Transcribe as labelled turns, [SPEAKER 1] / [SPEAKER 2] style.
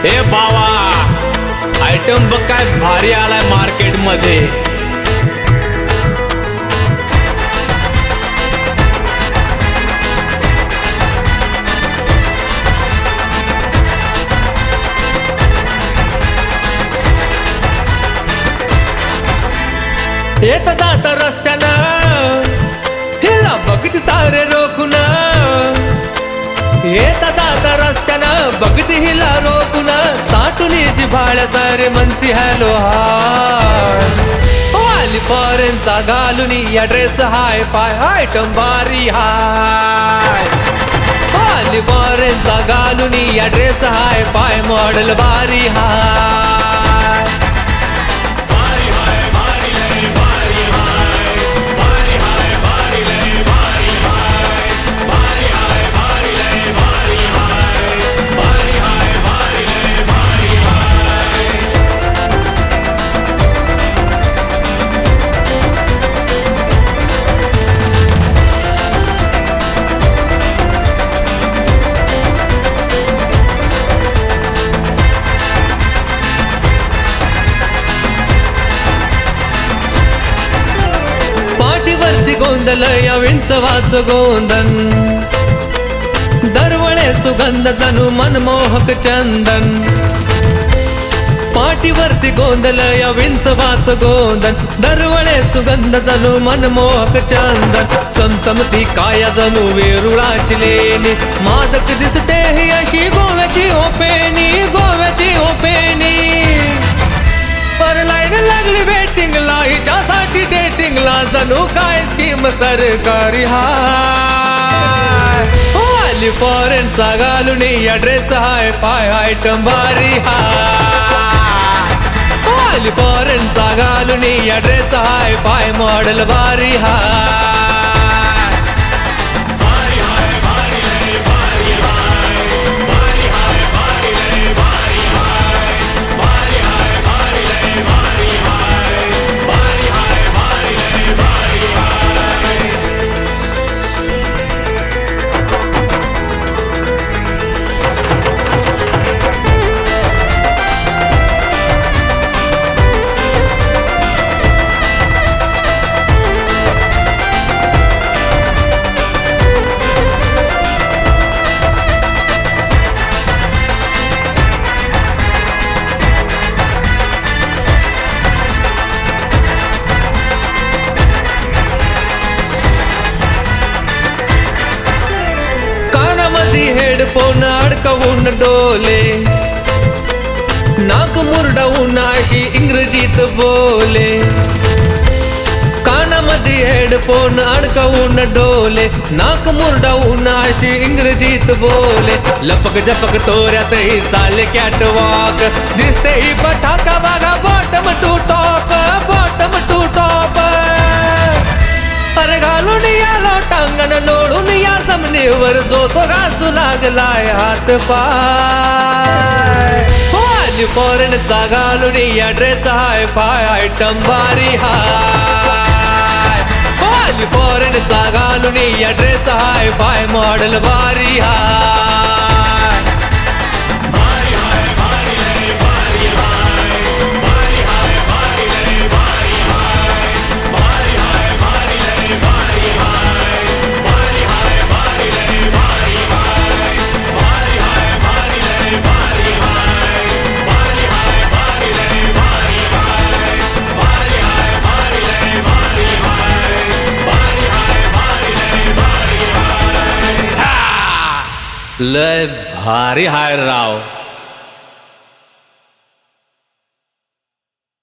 [SPEAKER 1] ए बावा, item बघ काय भारी आलाय मार्केट मध्ये। येत जात रस्त्यानं हिला बघत सारे रोखून, येत जात रस्त्यानं बघत हिला रोखून, ताटून जिव्हाळ्या सारे म्हणती हॅलो हाय। आली फॉरेनचा घालून या ड्रेस हाय पाय, आयटम भारी हाय। आली फॉरेनचा घालून या ड्रेस हाय पाय, मॉडेल भारी हाय। पाठीवरती गोंधळ या विंचवाच गोंधन, दरवळे सुगंध जणू मनमोहक चंदन। पाठीवरती गोंधळ या विंचवाच गोंधन, दरवळे सुगंध जणू मनमोहक चंदन। चमचमती काया जणू वेरुळाची लेणी, मादक दिसते ही अशी गोव्याची ओपेनी, गोव्याची ओपेनी। पर लाईन लागली वेटिंगला हिच्यासाठी डेटिंगला, जणू काय स्कीम सरकारी हाय। आली फॉरेनचा घालून या ड्रेस हाय पाय, आयटम भारी हाय। आली फॉरेनचा घालून या ड्रेस हाय पाय, मॉडेल भारी हाय। हेडफोन अडकवून डोले, नाक मुरडवून अशी इंग्रजीत बोले। कानामध्ये हेडफोन अडकवून डोले, नाक मुरडवून अशी इंग्रजीत बोले। लपक झपक तोऱ्यातही चाले कॅटवॉक, दिसते ही पटाका बघा bottom to top, bottom to top. अरे घालून याला टांगण लोळून या जमिनीवर, जो तो घासू लागलाय हात पाय। आली फॉरेनचा घालून या ड्रेस हाय पाय, आयटम भारी हाय। आली फॉरेनचा घालून या ड्रेस हाय पाय, मॉडेल भारी हाय। लय भारी हाय राव।